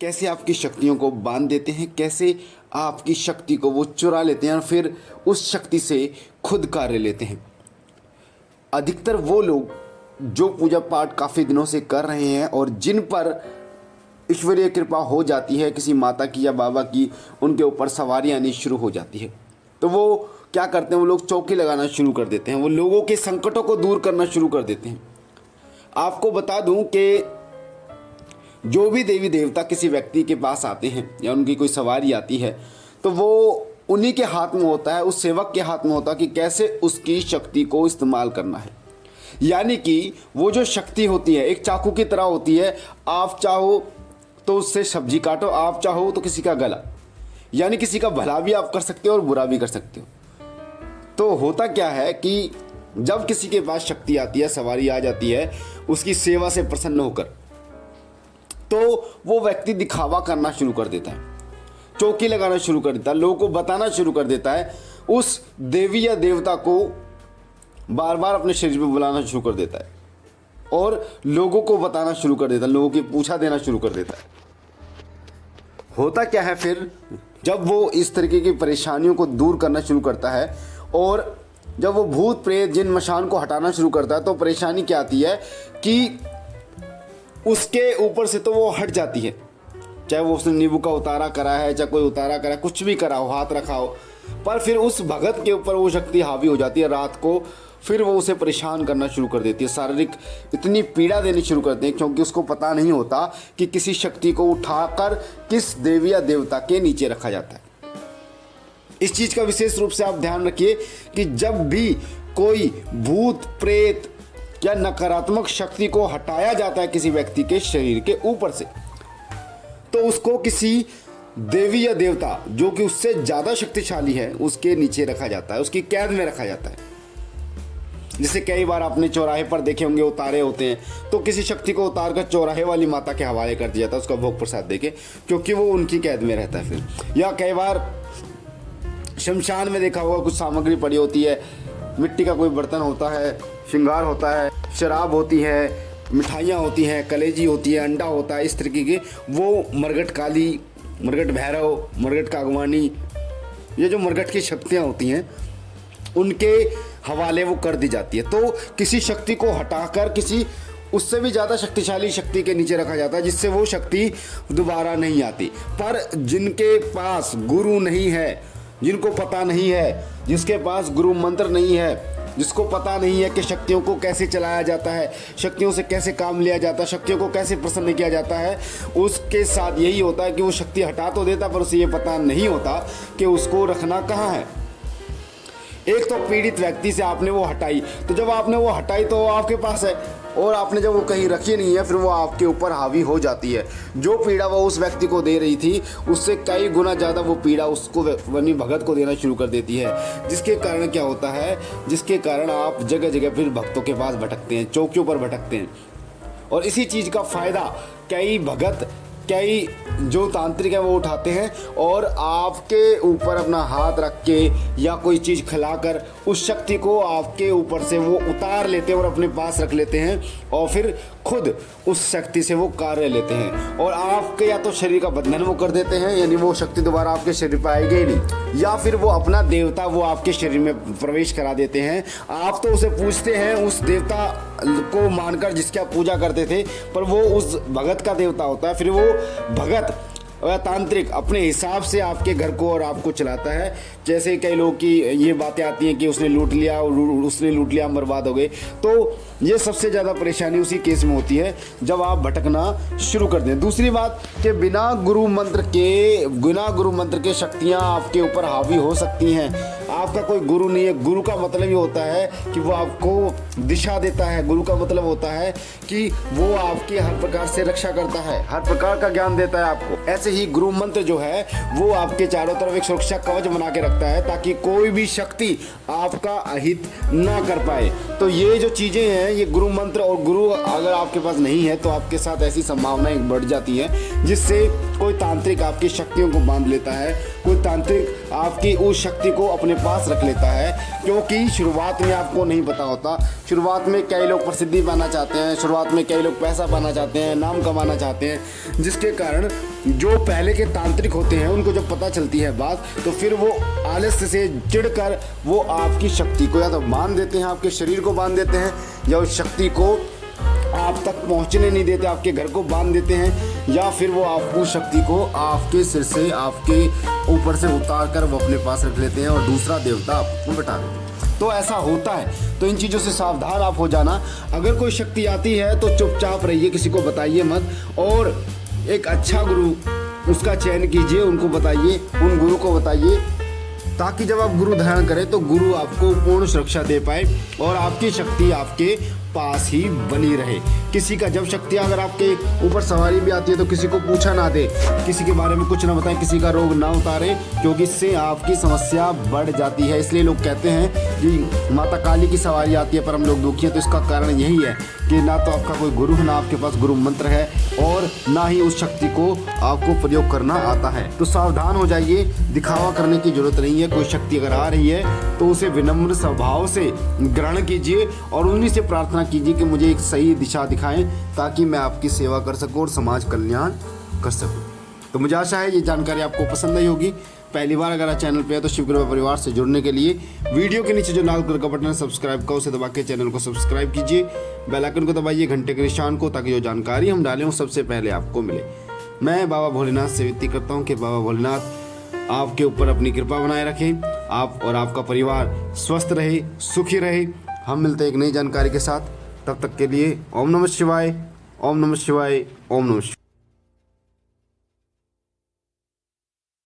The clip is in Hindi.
कैसे आपकी शक्तियों को बांध देते हैं, कैसे आपकी शक्ति को वो चुरा लेते हैं और फिर उस शक्ति से खुद कार्य लेते हैं। अधिकतर वो लोग जो पूजा पाठ काफ़ी दिनों से कर रहे हैं और जिन पर ईश्वरीय कृपा हो जाती है, किसी माता की या बाबा की, उनके ऊपर सवारी आनी शुरू हो जाती है, तो वो क्या करते हैं, वो लोग चौकी लगाना शुरू कर देते हैं, वो लोगों के संकटों को दूर करना शुरू कर देते हैं। आपको बता दूं कि जो भी देवी देवता किसी व्यक्ति के पास आते हैं या उनकी कोई सवारी आती है, तो वो उन्हीं के हाथ में होता है, उस सेवक के हाथ में होता है कि कैसे उसकी शक्ति को इस्तेमाल करना है। यानी कि वो जो शक्ति होती है एक चाकू की तरह होती है। आप चाहो तो उससे सब्जी काटो, आप चाहो तो किसी का गला, यानी किसी का भला भी आप कर सकते हो और बुरा भी कर सकते हो। तो होता क्या है कि जब किसी के पास शक्ति आती है, सवारी आ जाती है उसकी सेवा से प्रसन्न होकर, तो वो व्यक्ति दिखावा करना शुरू कर देता है, चौकी लगाना शुरू कर देता है, लोगों को बताना शुरू कर देता है, उस देवी या देवता को बार बार अपने शरीर में बुलाना शुरू कर देता है और लोगों को बताना शुरू कर देता है, लोगों की पूछा देना शुरू कर देता है। होता क्या है फिर, जब वो इस तरीके की परेशानियों को दूर करना शुरू करता है और जब वो भूत प्रेत जिन मशान को हटाना शुरू करता है, तो परेशानी क्या आती है कि उसके ऊपर से तो वो हट जाती है। चाहे वो उसने नींबू का उतारा करा है, चाहे कोई उतारा करा, कुछ भी करा हो, हाथ रखा हो, पर फिर उस भगत के ऊपर वो शक्ति हावी हो जाती है। रात को फिर वो उसे परेशान करना शुरू कर देती है, शारीरिक इतनी पीड़ा देनी शुरू करती है, क्योंकि उसको पता नहीं होता कि किसी शक्ति को उठाकर किस देवी या देवता के नीचे रखा जाता है। इस चीज़ का विशेष रूप से आप ध्यान रखिए कि जब भी कोई भूत प्रेत या नकारात्मक शक्ति को हटाया जाता है किसी व्यक्ति के शरीर के ऊपर से, तो उसको किसी देवी या देवता जो कि उससे ज़्यादा शक्तिशाली है उसके नीचे रखा जाता है, उसकी कैद में रखा जाता है। जैसे कई बार आपने चौराहे पर देखे होंगे उतारे होते हैं, तो किसी शक्ति को उतार कर चौराहे वाली माता के हवाले कर दिया जाता है उसका भोग प्रसाद देके, क्योंकि वो उनकी कैद में रहता है फिर। या कई बार शमशान में देखा होगा कुछ सामग्री पड़ी होती है, मिट्टी का कोई बर्तन होता है, श्रृंगार होता है, शराब होती है, मिठाइयाँ होती हैं, कलेजी होती है, अंडा होता है, इस तरीके के वो मरगट काली, मरगट भैरव, मरगट कागवानी, ये जो मरगट की शक्तियाँ होती हैं उनके हवाले वो कर दी जाती है। तो किसी शक्ति को हटाकर किसी उससे भी ज़्यादा शक्तिशाली शक्ति के नीचे रखा जाता है, जिससे वो शक्ति दोबारा नहीं आती। पर जिनके पास गुरु नहीं है, जिनको पता नहीं है, जिसके पास गुरु मंत्र नहीं है, जिसको पता नहीं है कि शक्तियों को कैसे चलाया जाता है, शक्तियों से कैसे काम लिया जाता है, शक्तियों को कैसे प्रसन्न किया जाता है, उसके साथ यही होता है कि वो शक्ति हटा तो देता पर उसे ये पता नहीं होता कि उसको रखना कहाँ है। एक तो पीड़ित व्यक्ति से आपने वो हटाई, तो जब आपने वो हटाई तो वो आपके पास है, और आपने जब वो कहीं रखी नहीं है फिर वो आपके ऊपर हावी हो जाती है। जो पीड़ा वो उस व्यक्ति को दे रही थी उससे कई गुना ज़्यादा वो पीड़ा उसको वनी भगत को देना शुरू कर देती है, जिसके कारण क्या होता है, जिसके कारण आप जगह जगह फिर भक्तों के पास भटकते हैं, चौकियों पर भटकते हैं। और इसी चीज़ का फ़ायदा कई भगत, कई जो तांत्रिक है वो उठाते हैं और आपके ऊपर अपना हाथ रख के या कोई चीज़ खिलाकर उस शक्ति को आपके ऊपर से वो उतार लेते हैं और अपने पास रख लेते हैं और फिर खुद उस शक्ति से वो कार्य लेते हैं और आपके या तो शरीर का बंधन वो कर देते हैं, यानी वो शक्ति दोबारा आपके शरीर पर आएगी ही नहीं, या फिर वो अपना देवता वो आपके शरीर में प्रवेश करा देते हैं। आप तो उसे पूजते हैं, उस देवता को मानकर जिसकी आप पूजा करते थे, पर वो उस भगत का देवता होता है। फिर वो भगत और तांत्रिक अपने हिसाब से आपके घर को और आपको चलाता है। जैसे कई लोग की ये बातें आती हैं कि उसने लूट लिया, उसने लूट लिया, हम बर्बाद हो गए। तो ये सबसे ज़्यादा परेशानी उसी केस में होती है जब आप भटकना शुरू कर दें। दूसरी बात कि बिना गुरु मंत्र के शक्तियाँ आपके ऊपर हावी हो सकती हैं। आपका कोई गुरु नहीं है। गुरु का मतलब ये होता है कि वो आपको दिशा देता है। गुरु का मतलब होता है कि वो आपकी हर प्रकार से रक्षा करता है, हर प्रकार का ज्ञान देता है आपको। ऐसे ही गुरु मंत्र जो है वो आपके चारों तरफ एक सुरक्षा कवच बना के रखता है ताकि कोई भी शक्ति आपका अहित ना कर पाए। तो ये जो चीज़ें हैं, ये गुरु मंत्र और गुरु अगर आपके पास नहीं है तो आपके साथ ऐसी संभावनाएं बढ़ जाती हैं जिससे कोई तांत्रिक आपकी शक्तियों को बांध लेता है, कोई तांत्रिक आपकी उस शक्ति को अपने पास रख लेता है, क्योंकि शुरुआत में आपको नहीं पता होता। शुरुआत में कई लोग प्रसिद्धि पाना चाहते हैं, शुरुआत में कई लोग पैसा पाना चाहते हैं, नाम कमाना चाहते हैं, जिसके कारण जो पहले के तांत्रिक होते हैं उनको जब पता चलती है बात, तो फिर वो आलस्य से चिढ़कर वो आपकी शक्ति को या तो बांध देते हैं, आपके शरीर को बांध देते हैं, या उस शक्ति को आप तक पहुंचने नहीं देते, आपके घर को बांध देते हैं, या फिर वो आपको शक्ति को आपके सिर से आपके ऊपर से उतार कर वो अपने पास रख लेते हैं और दूसरा देवता आपको बैठा देते हैं। तो ऐसा होता है, तो इन चीज़ों से सावधान आप हो जाना। अगर कोई शक्ति आती है तो चुपचाप रहिए, किसी को बताइए मत, और एक अच्छा गुरु उसका चयन कीजिए, उनको बताइए, उन गुरु को बताइए, ताकि जब आप गुरु धारण करें तो गुरु आपको पूर्ण सुरक्षा दे पाए और आपकी शक्ति आपके पास ही बनी रहे। किसी का जब शक्ति अगर आपके ऊपर सवारी भी आती है तो किसी को पूछा ना दे, किसी के बारे में कुछ ना बताएं, किसी का रोग ना उतारे, क्योंकि इससे आपकी समस्या बढ़ जाती है। इसलिए लोग कहते हैं कि माता काली की सवारी आती है पर हम लोग दुखी हैं, तो इसका कारण यही है कि ना तो आपका कोई गुरु है, ना आपके पास गुरु मंत्र है, और ना ही उस शक्ति को आपको प्रयोग करना आता है। तो सावधान हो जाइए, दिखावा करने की जरूरत नहीं है। कोई शक्ति अगर आ रही है तो उसे विनम्र स्वभाव से ग्रहण कीजिए और उन्हीं से प्रार्थना कीजिए कि मुझे एक सही दिशा दिखाएं, ताकि मैं आपकी सेवा कर सकूं और समाज कल्याण कर सकूं। तो मुझे आशा है ये जानकारी आपको पसंद आई होगी। पहली बार अगर आप चैनल पे है तो शिव कृपा परिवार से जुड़ने के लिए वीडियो के नीचे जो लाल कलर का बटन है सब्सक्राइब का, उसे दबा के चैनल को सब्सक्राइब कीजिए, बेल आइकन को दबाइए, घंटे के निशान को, ताकि जो जानकारी हम डालें वो सबसे पहले आपको मिले। मैं बाबा भोलेनाथ से विनती करता हूँ कि बाबा भोलेनाथ आपके ऊपर अपनी कृपा बनाए रखें, आप और आपका परिवार स्वस्थ रहे, सुखी रहे। हम मिलते हैं एक नई जानकारी के साथ, तब तक के लिए ओम नमः शिवाय, ओम नमः शिवाय, ओम नमः शिवाय।